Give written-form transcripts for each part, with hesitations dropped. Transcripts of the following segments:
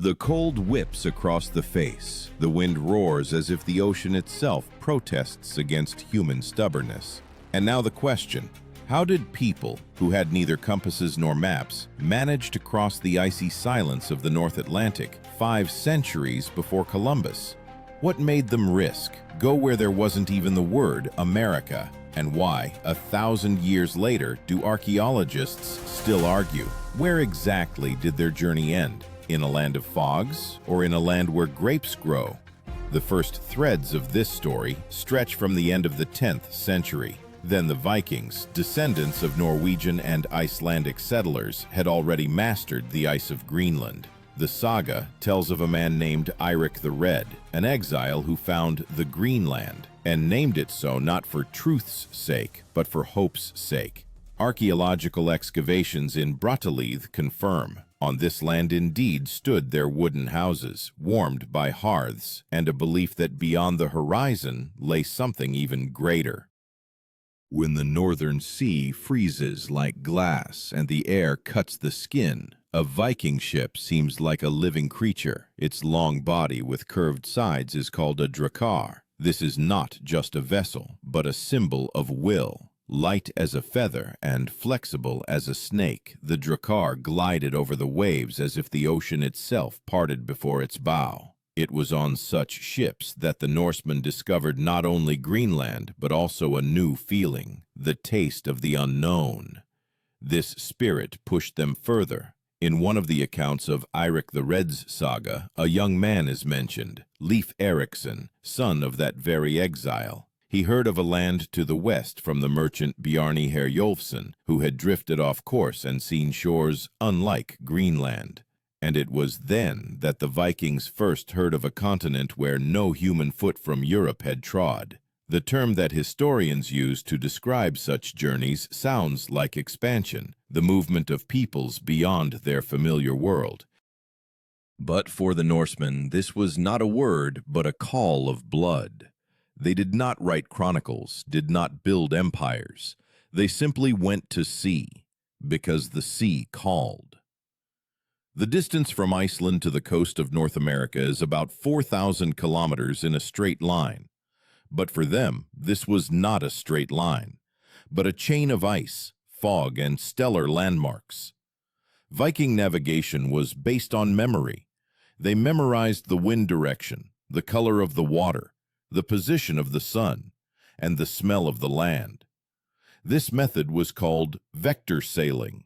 The cold whips across the face. The wind roars as if the ocean itself protests against human stubbornness. And now the question: how did people, who had neither compasses nor maps, manage to cross the icy silence of the North Atlantic 5 centuries before Columbus? What made them risk, go where there wasn't even the word America? And why, 1,000 years later, do archaeologists still argue? Where exactly did their journey end? In a land of fogs, or in a land where grapes grow? The first threads of this story stretch from the end of the 10th century. Then the Vikings, descendants of Norwegian and Icelandic settlers, had already mastered the ice of Greenland. The saga tells of a man named Eirik the Red, an exile who found the Greenland, and named it so not for truth's sake, but for hope's sake. Archaeological excavations in Brattahlid confirm, on this land indeed stood their wooden houses, warmed by hearths, and a belief that beyond the horizon lay something even greater. When the northern sea freezes like glass and the air cuts the skin, a Viking ship seems like a living creature. Its long body with curved sides is called a drakkar. This is not just a vessel, but a symbol of will. Light as a feather and flexible as a snake, the drakkar glided over the waves as if the ocean itself parted before its bow. It was on such ships that the Norsemen discovered not only Greenland, but also a new feeling, the taste of the unknown. This spirit pushed them further. In one of the accounts of Eirik the Red's saga, a young man is mentioned, Leif Erikson, son of that very exile. He heard of a land to the west from the merchant Bjarni Herjolfsson, who had drifted off course and seen shores unlike Greenland. And it was then that the Vikings first heard of a continent where no human foot from Europe had trod. The term that historians use to describe such journeys sounds like expansion, the movement of peoples beyond their familiar world. But for the Norsemen, this was not a word, but a call of blood. They did not write chronicles, did not build empires. They simply went to sea, because the sea called. The distance from Iceland to the coast of North America is about 4,000 kilometers in a straight line. But for them, this was not a straight line, but a chain of ice, fog, and stellar landmarks. Viking navigation was based on memory. They memorized the wind direction, the color of the water, the position of the sun, and the smell of the land. This method was called vector sailing.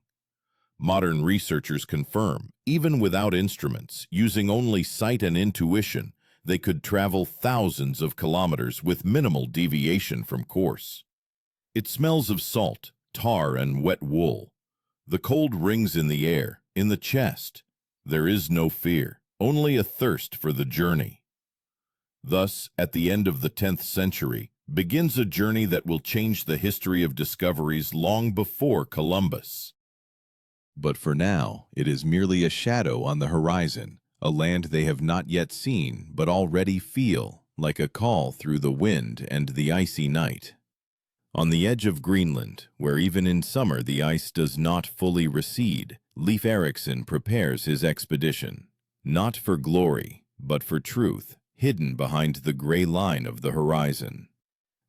Modern researchers confirm, even without instruments, using only sight and intuition, they could travel thousands of kilometers with minimal deviation from course. It smells of salt, tar, and wet wool. The cold rings in the air, in the chest. There is no fear, only a thirst for the journey. Thus, at the end of the 10th century, begins a journey that will change the history of discoveries long before Columbus. But for now, it is merely a shadow on the horizon, a land they have not yet seen but already feel, like a call through the wind and the icy night. On the edge of Greenland, where even in summer the ice does not fully recede, Leif Erikson prepares his expedition, not for glory, but for truth, hidden behind the gray line of the horizon.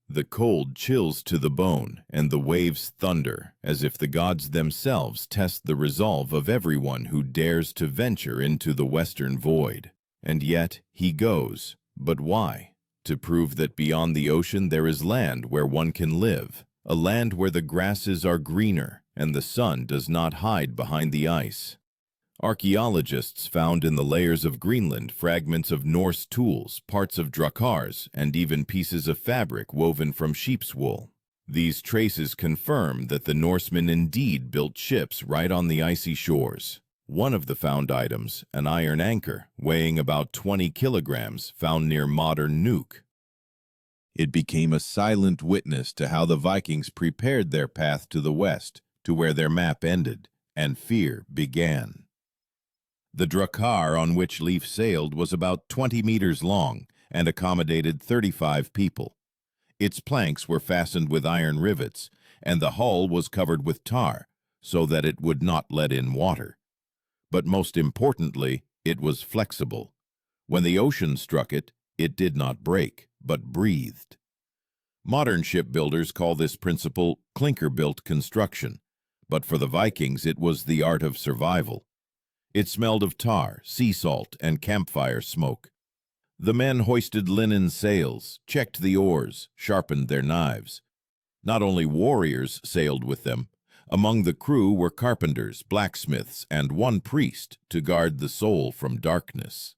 The cold chills to the bone, and the waves thunder, as if the gods themselves test the resolve of everyone who dares to venture into the western void. And yet he goes. But why? To prove that beyond the ocean there is land where one can live, a land where the grasses are greener and the sun does not hide behind the ice. Archaeologists found in the layers of Greenland fragments of Norse tools, parts of drakkars, and even pieces of fabric woven from sheep's wool. These traces confirm that the Norsemen indeed built ships right on the icy shores. One of the found items, an iron anchor, weighing about 20 kilograms, found near modern Nuuk. It became a silent witness to how the Vikings prepared their path to the west, to where their map ended, and fear began. The drakkar on which Leif sailed was about 20 meters long and accommodated 35 people. Its planks were fastened with iron rivets, and the hull was covered with tar, so that it would not let in water. But most importantly, It was flexible. When the ocean struck it, it did not break, but breathed. Modern shipbuilders call this principle clinker-built construction, but for the Vikings it was the art of survival. It smelled of tar, sea salt, and campfire smoke. The men hoisted linen sails, checked the oars, sharpened their knives. Not only warriors sailed with them. Among the crew were carpenters, blacksmiths, and one priest to guard the soul from darkness.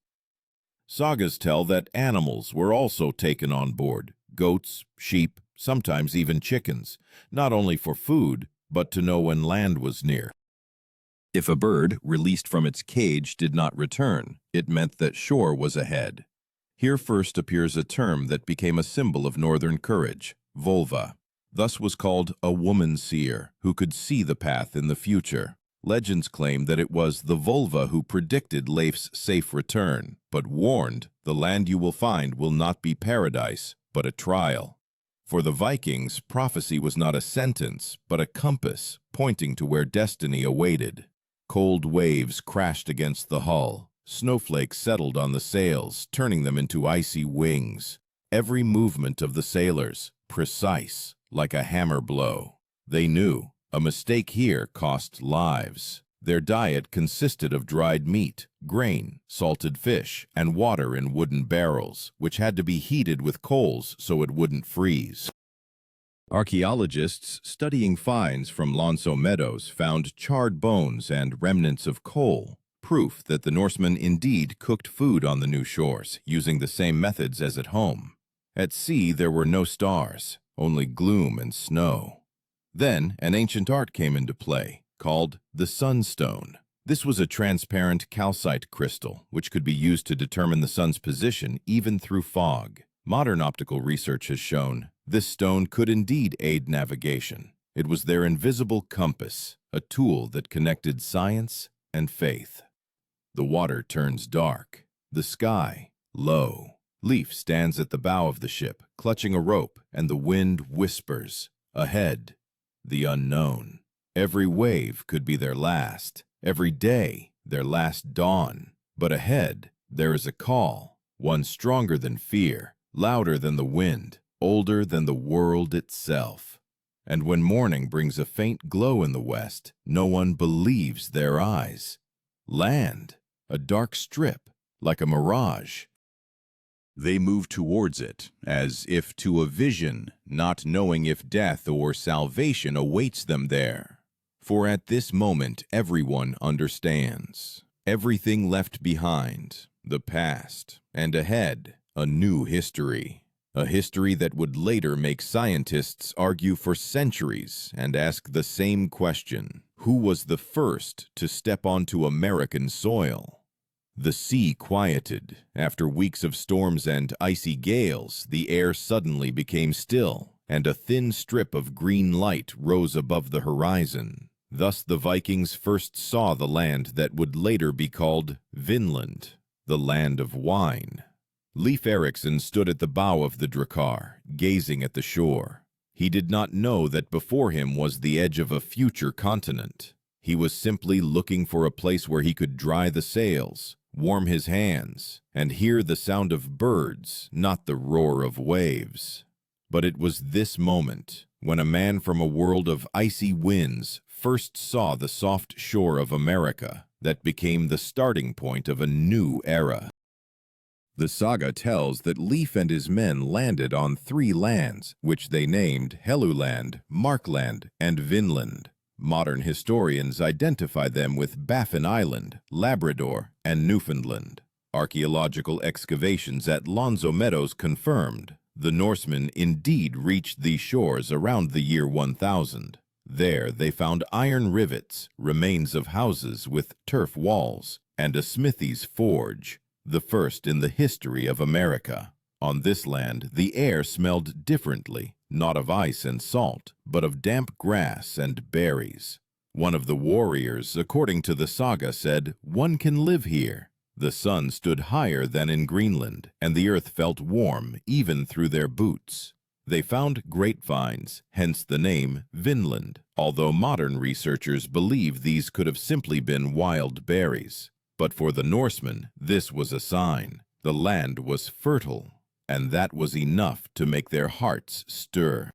Sagas tell that animals were also taken on board, goats, sheep, sometimes even chickens, not only for food, but to know when land was near. If a bird, released from its cage, did not return, it meant that shore was ahead. Here first appears a term that became a symbol of northern courage, volva. Thus was called a woman-seer, who could see the path in the future. Legends claim that it was the Volva who predicted Leif's safe return, but warned, the land you will find will not be paradise, but a trial. For the Vikings, prophecy was not a sentence, but a compass, pointing to where destiny awaited. Cold waves crashed against the hull. Snowflakes settled on the sails, turning them into icy wings. Every movement of the sailors, precise, like a hammer blow. They knew a mistake here cost lives. Their diet consisted of dried meat, grain, salted fish, and water in wooden barrels, which had to be heated with coals so it wouldn't freeze. Archaeologists studying finds from Lonso Meadows found charred bones and remnants of coal, proof that the Norsemen indeed cooked food on the new shores, using the same methods as at home. At sea there were no stars, only gloom and snow. Then an ancient art came into play, called the sunstone. This was a transparent calcite crystal, which could be used to determine the sun's position even through fog. Modern optical research has shown this stone could indeed aid navigation. It was their invisible compass, a tool that connected science and faith. The water turns dark, the sky low. Leif stands at the bow of the ship, clutching a rope, and the wind whispers, ahead, the unknown. Every wave could be their last, every day their last dawn. But ahead, there is a call, one stronger than fear, louder than the wind, older than the world itself. And when morning brings a faint glow in the west, no one believes their eyes. Land, a dark strip, like a mirage. They move towards it, as if to a vision, not knowing if death or salvation awaits them there. For at this moment everyone understands. Everything left behind, the past, and ahead, a new history. A history that would later make scientists argue for centuries and ask the same question: who was the first to step onto American soil? The sea quieted. After weeks of storms and icy gales, the air suddenly became still, and a thin strip of green light rose above the horizon. Thus the Vikings first saw the land that would later be called Vinland, the land of wine. Leif Erikson stood at the bow of the Drakkar, gazing at the shore. He did not know that before him was the edge of a future continent. He was simply looking for a place where he could dry the sails, warm his hands, and hear the sound of birds, not the roar of waves. But it was this moment, when a man from a world of icy winds first saw the soft shore of America, that became the starting point of a new era. The saga tells that Leif and his men landed on 3 lands, which they named Helluland, Markland, and Vinland. Modern historians identify them with Baffin Island, Labrador, and Newfoundland. Archaeological excavations at Lonso Meadows confirmed the Norsemen indeed reached these shores around the year 1000. There they found iron rivets, remains of houses with turf walls, and a smithy's forge, the first in the history of America. On this land, the air smelled differently, not of ice and salt, but of damp grass and berries. One of the warriors, according to the saga, said, "One can live here." The sun stood higher than in Greenland, and the earth felt warm even through their boots. They found grapevines, hence the name Vinland, although modern researchers believe these could have simply been wild berries. But for the Norsemen, this was a sign. The land was fertile, and that was enough to make their hearts stir.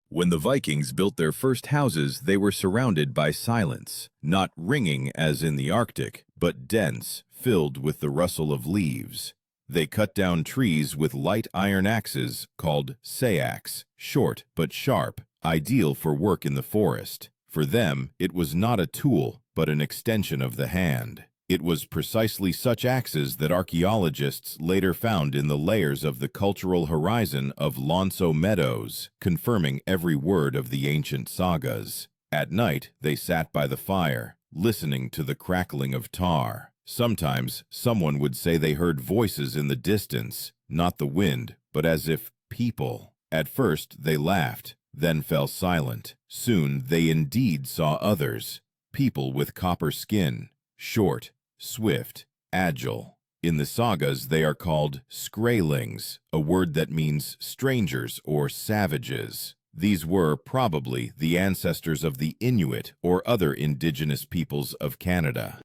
When the Vikings built their first houses, they were surrounded by silence, not ringing as in the Arctic, but dense, filled with the rustle of leaves. They cut down trees with light iron axes called sayax, short but sharp, ideal for work in the forest. For them, it was not a tool, but an extension of the hand. It was precisely such axes that archaeologists later found in the layers of the cultural horizon of Lonso Meadows, confirming every word of the ancient sagas. At night, they sat by the fire, listening to the crackling of tar. Sometimes, someone would say they heard voices in the distance, not the wind, but as if people. At first, they laughed, then fell silent. Soon, they indeed saw others, people with copper skin, short, swift, agile. In the sagas, they are called skraelings, a word that means strangers or savages. These were probably the ancestors of the Inuit or other indigenous peoples of Canada.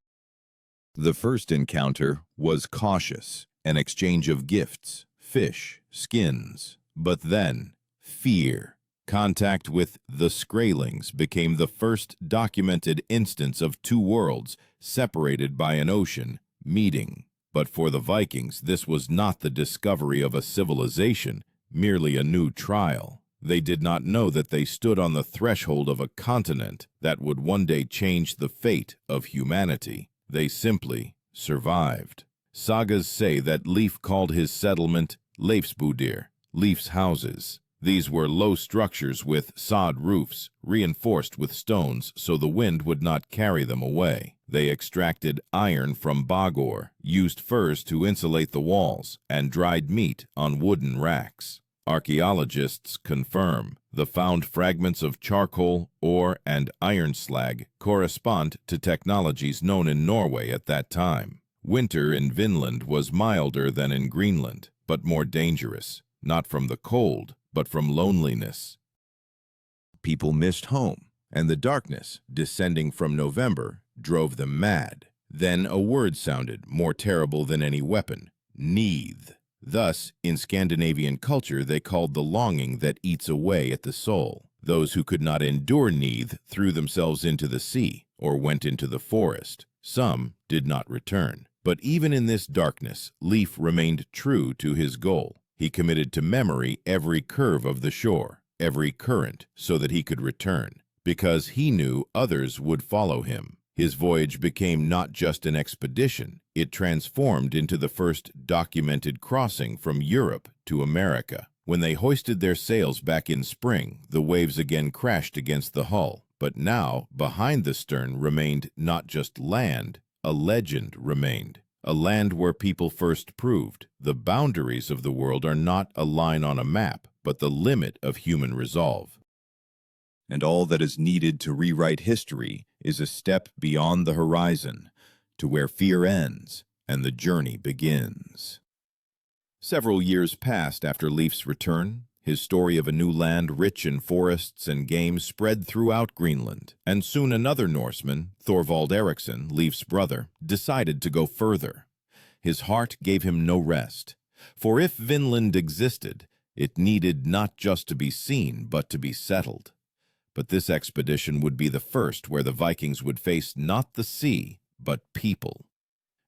The first encounter was cautious, an exchange of gifts, fish, skins. But then, fear. Contact with the skraelings became the first documented instance of two worlds separated by an ocean meeting. But for the Vikings, this was not the discovery of a civilization, merely a new trial. They did not know that they stood on the threshold of a continent that would one day change the fate of humanity. They simply survived. Sagas say that Leif called his settlement Leifsbudir, Leif's houses. These were low structures with sod roofs, reinforced with stones so the wind would not carry them away. They extracted iron from bog ore, used furs to insulate the walls, and dried meat on wooden racks. Archaeologists confirm the found fragments of charcoal, ore, and iron slag correspond to technologies known in Norway at that time. Winter in Vinland was milder than in Greenland, but more dangerous, not from the cold, but from loneliness. People missed home, and the darkness, descending from November, drove them mad. Then a word sounded more terrible than any weapon: neath. Thus, in Scandinavian culture, they called the longing that eats away at the soul. Those who could not endure neath threw themselves into the sea or went into the forest. Some did not return. But even in this darkness, Leif remained true to his goal. He committed to memory every curve of the shore, every current, so that he could return, because he knew others would follow him. His voyage became not just an expedition, it transformed into the first documented crossing from Europe to America. When they hoisted their sails back in spring, the waves again crashed against the hull. But now, behind the stern remained not just land, a legend remained. A land where people first proved the boundaries of the world are not a line on a map, but the limit of human resolve. And all that is needed to rewrite history is a step beyond the horizon, to where fear ends and the journey begins. Several years passed after Leif's return. His story of a new land rich in forests and game spread throughout Greenland, and soon another Norseman, Thorvald Eriksson, Leif's brother, decided to go further. His heart gave him no rest, for if Vinland existed, it needed not just to be seen, but to be settled. But this expedition would be the first where the Vikings would face not the sea, but people.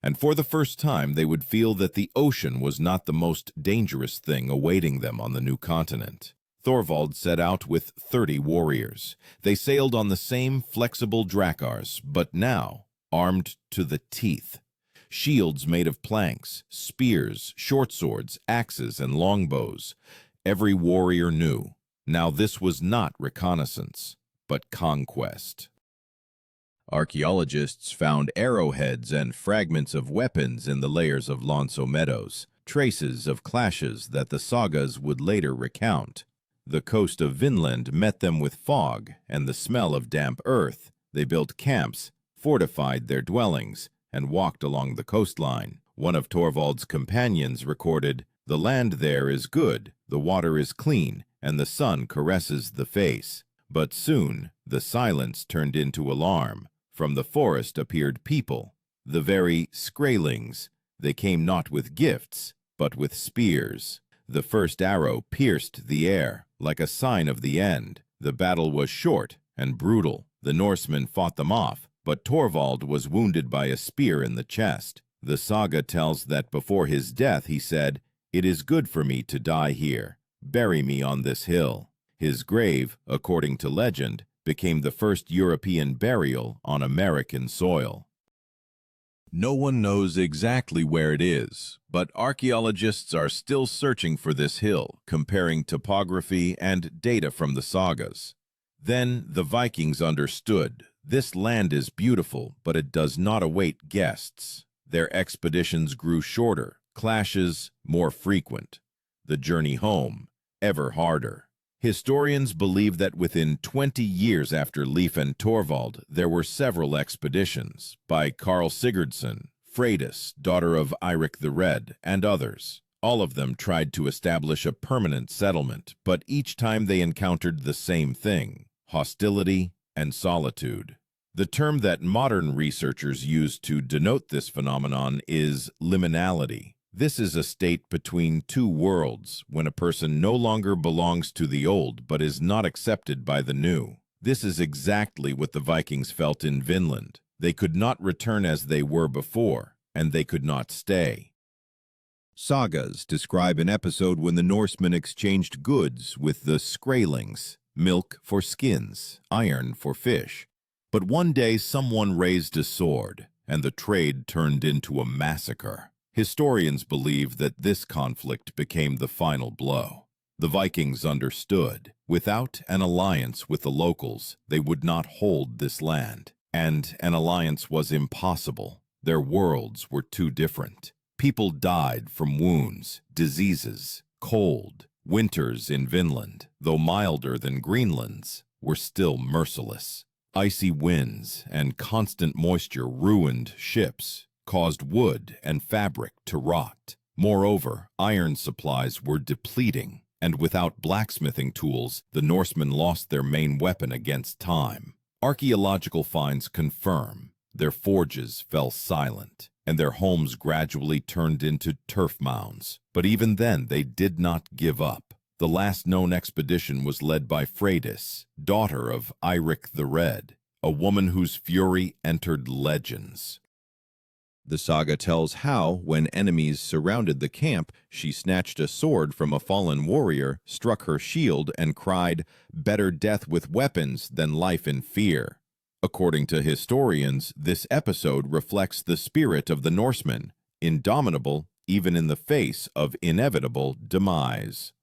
And for the first time they would feel that the ocean was not the most dangerous thing awaiting them on the new continent. Thorvald set out with 30 warriors. They sailed on the same flexible drakars, but now armed to the teeth. Shields made of planks, spears, short swords, axes, and longbows. Every warrior knew. Now this was not reconnaissance, but conquest. Archaeologists found arrowheads and fragments of weapons in the layers of Lonso Meadows, traces of clashes that the sagas would later recount. The coast of Vinland met them with fog and the smell of damp earth. They built camps, fortified their dwellings, and walked along the coastline. One of Thorvald's companions recorded, "The land there is good, the water is clean, and the sun caresses the face." But soon the silence turned into alarm. From the forest appeared people, the very Skrælings. They came not with gifts, but with spears. The first arrow pierced the air, like a sign of the end. The battle was short and brutal. The Norsemen fought them off, but Thorvald was wounded by a spear in the chest. The saga tells that before his death he said, "It is good for me to die here. Bury me on this hill." His grave, according to legend, became the first European burial on American soil. No one knows exactly where it is, but archaeologists are still searching for this hill, comparing topography and data from the sagas. Then the Vikings understood, this land is beautiful, but it does not await guests. Their expeditions grew shorter, clashes more frequent. The journey home, ever harder. Historians believe that within 20 years after Leif and Thorvald, there were several expeditions by Karl Sigurdsson, Freydis, daughter of Eirik the Red, and others. All of them tried to establish a permanent settlement, but each time they encountered the same thing: hostility and solitude. The term that modern researchers use to denote this phenomenon is liminality. This is a state between two worlds, when a person no longer belongs to the old but is not accepted by the new. This is exactly what the Vikings felt in Vinland. They could not return as they were before, and they could not stay. Sagas describe an episode when the Norsemen exchanged goods with the Skrælings, milk for skins, iron for fish. But one day someone raised a sword, and the trade turned into a massacre. Historians believe that this conflict became the final blow. The Vikings understood, without an alliance with the locals, they would not hold this land. And an alliance was impossible. Their worlds were too different. People died from wounds, diseases, cold. Winters in Vinland, though milder than Greenland's, were still merciless. Icy winds and constant moisture ruined ships, caused wood and fabric to rot. Moreover, iron supplies were depleting, and without blacksmithing tools, the Norsemen lost their main weapon against time. Archaeological finds confirm their forges fell silent, and their homes gradually turned into turf mounds. But even then, they did not give up. The last known expedition was led by Freydis, daughter of Eirik the Red, a woman whose fury entered legends. The saga tells how, when enemies surrounded the camp, she snatched a sword from a fallen warrior, struck her shield, and cried, "Better death with weapons than life in fear." According to historians, this episode reflects the spirit of the Norsemen, indomitable even in the face of inevitable demise.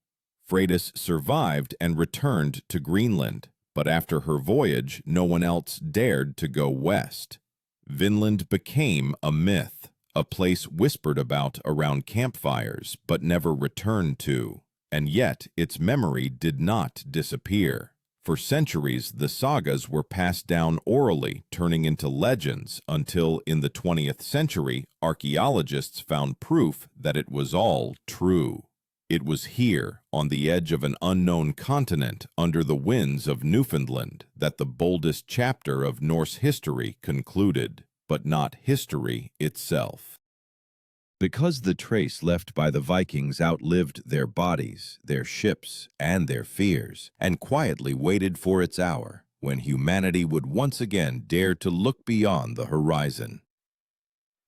Freydis survived and returned to Greenland, but after her voyage, no one else dared to go west. Vinland became a myth, a place whispered about around campfires but never returned to, and yet its memory did not disappear. For centuries, the sagas were passed down orally, turning into legends, until in the 20th century, archaeologists found proof that it was all true. It was here, on the edge of an unknown continent, under the winds of Newfoundland, that the boldest chapter of Norse history concluded, but not history itself. Because the trace left by the Vikings outlived their bodies, their ships, and their fears, and quietly waited for its hour, when humanity would once again dare to look beyond the horizon.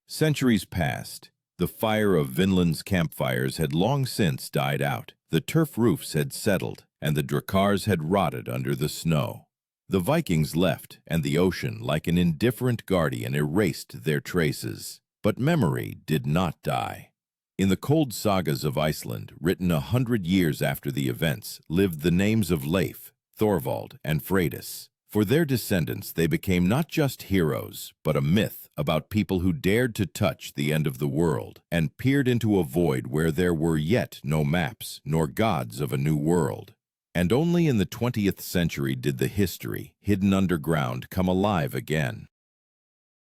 Centuries passed. The fire of Vinland's campfires had long since died out. The turf roofs had settled, and the drakars had rotted under the snow. The Vikings left, and the ocean, like an indifferent guardian, erased their traces. But memory did not die. In the cold sagas of Iceland, written 100 years after the events, lived the names of Leif, Thorvald, and Freydis. For their descendants, they became not just heroes, but a myth about people who dared to touch the end of the world and peered into a void where there were yet no maps nor gods of a new world. And only in the 20th century did the history, hidden underground, come alive again.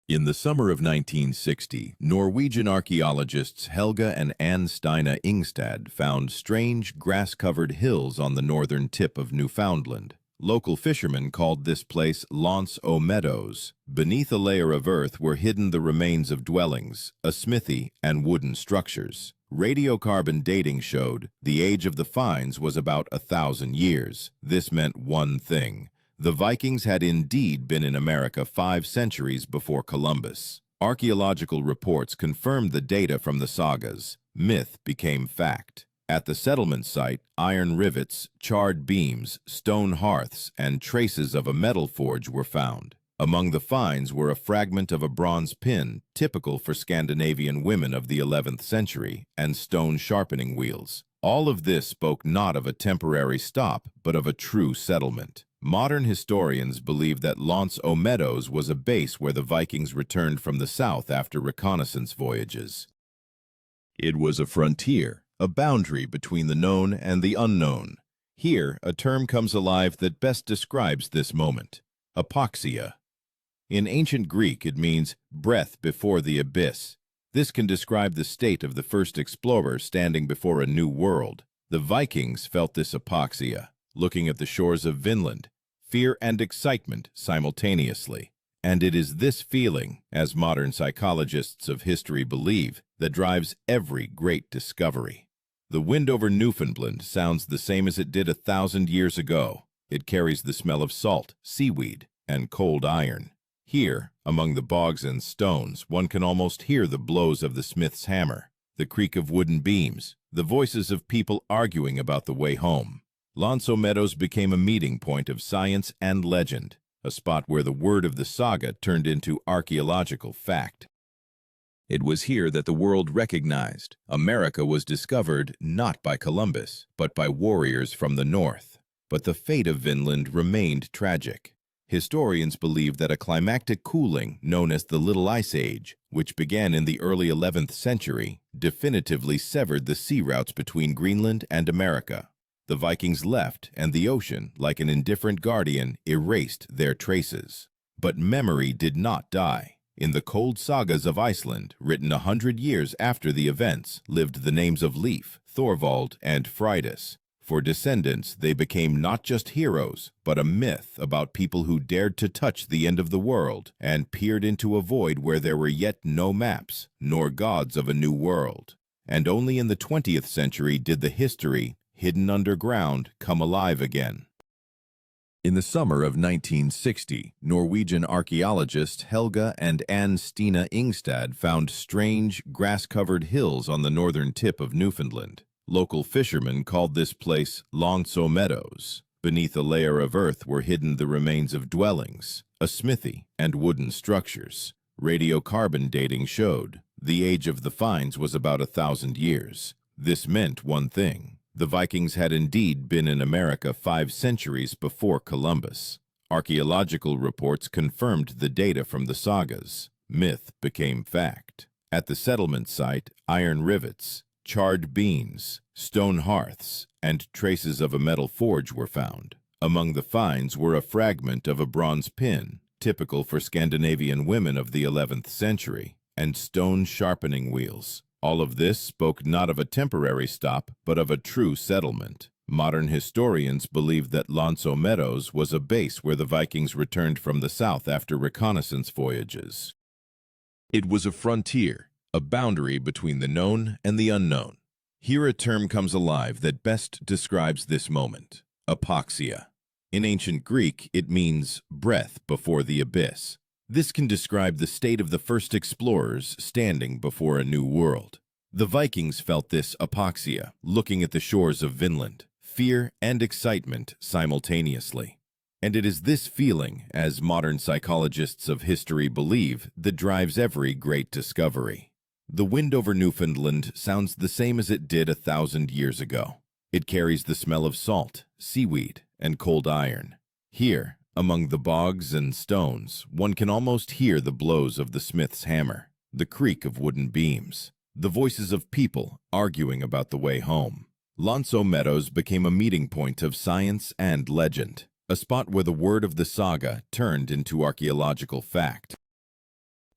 In the summer of 1960, Norwegian archaeologists Helga and Anne Steine Ingstad found strange grass-covered hills on the northern tip of Newfoundland. Local fishermen called this place Meadows. Beneath a layer of earth were hidden the remains of dwellings, a smithy, and wooden structures. Radiocarbon dating showed the age of the finds was about 1,000 years. This meant one thing. The Vikings had indeed been in America 5 centuries before Columbus. Archaeological reports confirmed the data from the sagas. Myth became fact. At the settlement site, iron rivets, charred beams, stone hearths, and traces of a metal forge were found. Among the finds were a fragment of a bronze pin, typical for Scandinavian women of the 11th century, and stone sharpening wheels. All of this spoke not of a temporary stop, but of a true settlement. Modern historians believe that Meadows was a base where the Vikings returned from the south after reconnaissance voyages. It was a frontier, a boundary between the known and the unknown. Here, a term comes alive that best describes this moment: apoxia. In ancient Greek, it means breath before the abyss. This can describe the state of the first explorer standing before a new world. The Vikings felt this apoxia, looking at the shores of Vinland, fear and excitement simultaneously. And it is this feeling, as modern psychologists of history believe, that drives every great discovery. The wind over Newfoundland sounds the same as it did 1,000 years ago. It carries the smell of salt, seaweed, and cold iron. Here, among the bogs and stones, one can almost hear the blows of the smith's hammer, the creak of wooden beams, the voices of people arguing about the way home. Meadows became a meeting point of science and legend, a spot where the word of the saga turned into archaeological fact. It was here that the world recognized America was discovered not by Columbus, but by warriors from the north. But the fate of Vinland remained tragic. Historians believe that a climactic cooling known as the Little Ice Age, which began in the early 11th century, definitively severed the sea routes between Greenland and America. The Vikings left, and the ocean, like an indifferent guardian, erased their traces. But memory did not die. In the cold sagas of Iceland, written 100 years after the events, lived the names of Leif, Thorvald, and Freydis. For descendants, they became not just heroes, but a myth about people who dared to touch the end of the world and peered into a void where there were yet no maps, nor gods of a new world. And only in the 20th century did the history, hidden underground, come alive again. In the summer of 1960, Norwegian archaeologists Helga and Ann Stina Ingstad found strange, grass-covered hills on the northern tip of Newfoundland. Local fishermen called this place Meadows. Beneath a layer of earth were hidden the remains of dwellings, a smithy, and wooden structures. Radiocarbon dating showed the age of the finds was about 1,000 years. This meant one thing. The Vikings had indeed been in America 5 centuries before Columbus. Archaeological reports confirmed the data from the sagas. Myth became fact. At the settlement site, iron rivets, charred beams, stone hearths, and traces of a metal forge were found. Among the finds were a fragment of a bronze pin, typical for Scandinavian women of the 11th century, and stone sharpening wheels. All of this spoke not of a temporary stop, but of a true settlement. Modern historians believe that Meadows was a base where the Vikings returned from the south after reconnaissance voyages. It was a frontier, a boundary between the known and the unknown. Here a term comes alive that best describes this moment: apoxia. In ancient Greek, it means breath before the abyss. This can describe the state of the first explorers standing before a new world. The Vikings felt this apoxia, looking at the shores of Vinland, fear and excitement simultaneously. And it is this feeling, as modern psychologists of history believe, that drives every great discovery. The wind over Newfoundland sounds the same as it did 1,000 years ago. It carries the smell of salt, seaweed, and cold iron. Here, among the bogs and stones, one can almost hear the blows of the smith's hammer, the creak of wooden beams, the voices of people arguing about the way home. Meadows became a meeting point of science and legend, a spot where the word of the saga turned into archaeological fact.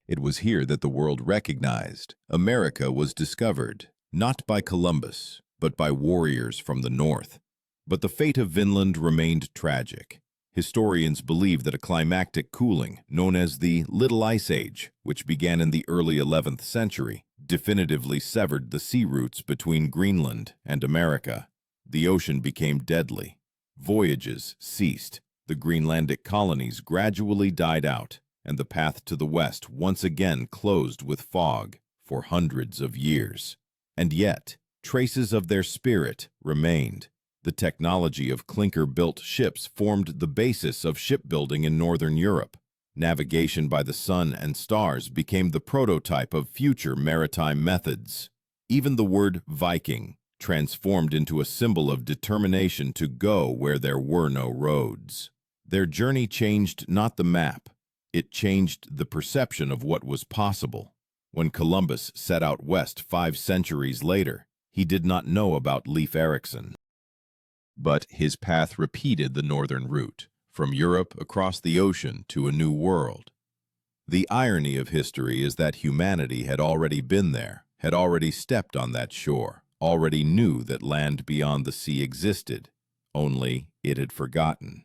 It was here that the world recognized America was discovered, not by Columbus, but by warriors from the north. But the fate of Vinland remained tragic. Historians believe that a climactic cooling, known as the Little Ice Age, which began in the early 11th century, definitively severed the sea routes between Greenland and America. The ocean became deadly. Voyages ceased. The Greenlandic colonies gradually died out, and the path to the west once again closed with fog for hundreds of years. And yet, traces of their spirit remained. The technology of clinker-built ships formed the basis of shipbuilding in northern Europe. Navigation by the sun and stars became the prototype of future maritime methods. Even the word Viking transformed into a symbol of determination to go where there were no roads. Their journey changed not the map, it changed the perception of what was possible. When Columbus set out west 5 centuries later, he did not know about Leif Erikson. But his path repeated the northern route, from Europe across the ocean to a new world. The irony of history is that humanity had already been there, had already stepped on that shore, already knew that land beyond the sea existed, only it had forgotten.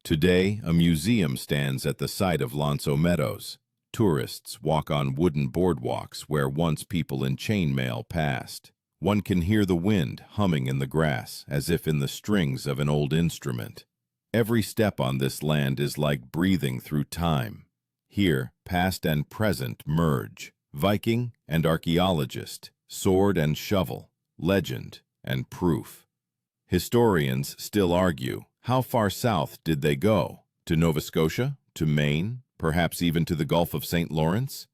Today, a museum stands at the site of Lonso Meadows. Tourists walk on wooden boardwalks where once people in chainmail passed. One can hear the wind humming in the grass, as if in the strings of an old instrument. Every step on this land is like breathing through time. Here, past and present merge, Viking and archaeologist, sword and shovel, legend and proof. Historians still argue, how far south did they go? To Nova Scotia? To Maine? Perhaps even to the Gulf of St. Lawrence?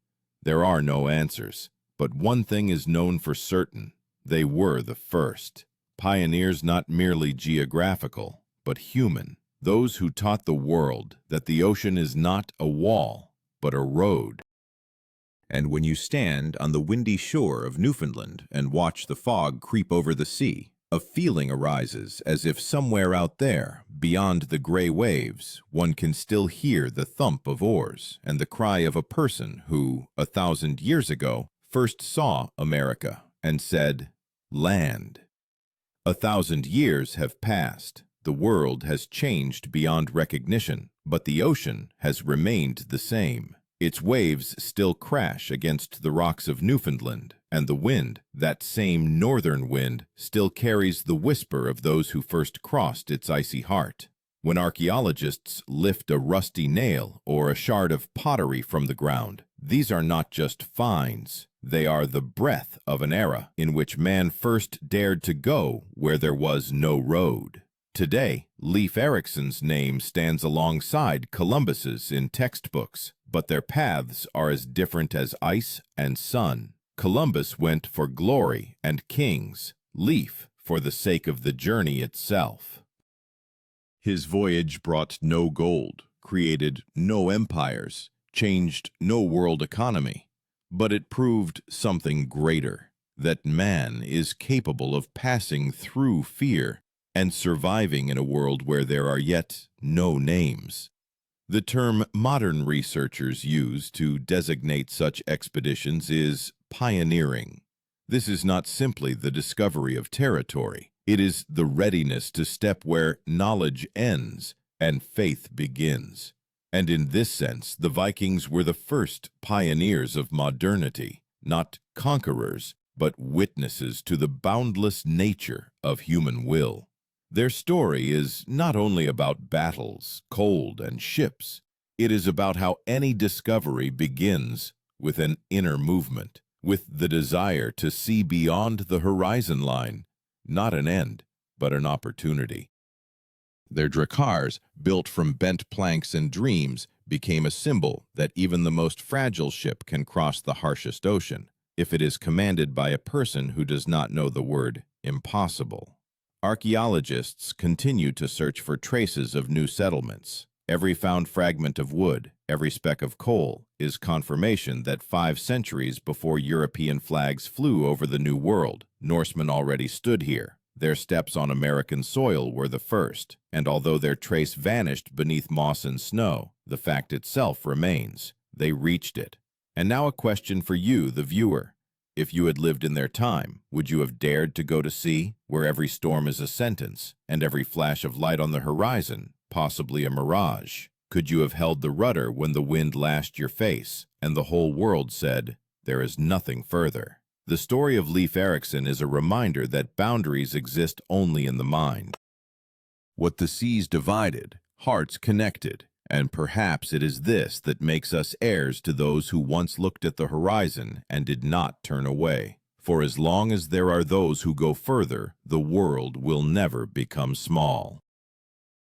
There are no answers, but one thing is known for certain. They were the first. Pioneers not merely geographical, but human. Those who taught the world that the ocean is not a wall, but a road. And when you stand on the windy shore of Newfoundland and watch the fog creep over the sea, a feeling arises as if somewhere out there, beyond the gray waves, one can still hear the thump of oars and the cry of a person who, 1,000 years ago, first saw America and said, "Land." 1,000 years have passed. The world has changed beyond recognition, but the ocean has remained the same. Its waves still crash against the rocks of Newfoundland, and the wind, that same northern wind, still carries the whisper of those who first crossed its icy heart. When archaeologists lift a rusty nail or a shard of pottery from the ground, these are not just finds. They are the breath of an era in which man first dared to go where there was no road. Today, Leif Erikson's name stands alongside Columbus's in textbooks, but their paths are as different as ice and sun. Columbus went for glory and kings, Leif for the sake of the journey itself. His voyage brought no gold, created no empires, changed no world economy, but it proved something greater, that man is capable of passing through fear and surviving in a world where there are yet no names. The term modern researchers use to designate such expeditions is pioneering. This is not simply the discovery of territory. It is the readiness to step where knowledge ends and faith begins. And in this sense, the Vikings were the first pioneers of modernity, not conquerors, but witnesses to the boundless nature of human will. Their story is not only about battles, cold, and ships. It is about how any discovery begins with an inner movement, with the desire to see beyond the horizon line, not an end, but an opportunity. Their dracars, built from bent planks and dreams, became a symbol that even the most fragile ship can cross the harshest ocean, if it is commanded by a person who does not know the word impossible. Archaeologists continue to search for traces of new settlements. Every found fragment of wood, every speck of coal, is confirmation that 5 centuries before European flags flew over the New World, Norsemen already stood here. Their steps on American soil were the first, and although their trace vanished beneath moss and snow, the fact itself remains. They reached it. And now a question for you, the viewer. If you had lived in their time, would you have dared to go to sea, where every storm is a sentence, and every flash of light on the horizon Possibly a mirage. Could you have held the rudder when the wind lashed your face, and the whole world said, "There is nothing further"? The story of Leif Erikson is a reminder that boundaries exist only in the mind. What the seas divided, hearts connected, and perhaps it is this that makes us heirs to those who once looked at the horizon and did not turn away. For as long as there are those who go further, the world will never become small.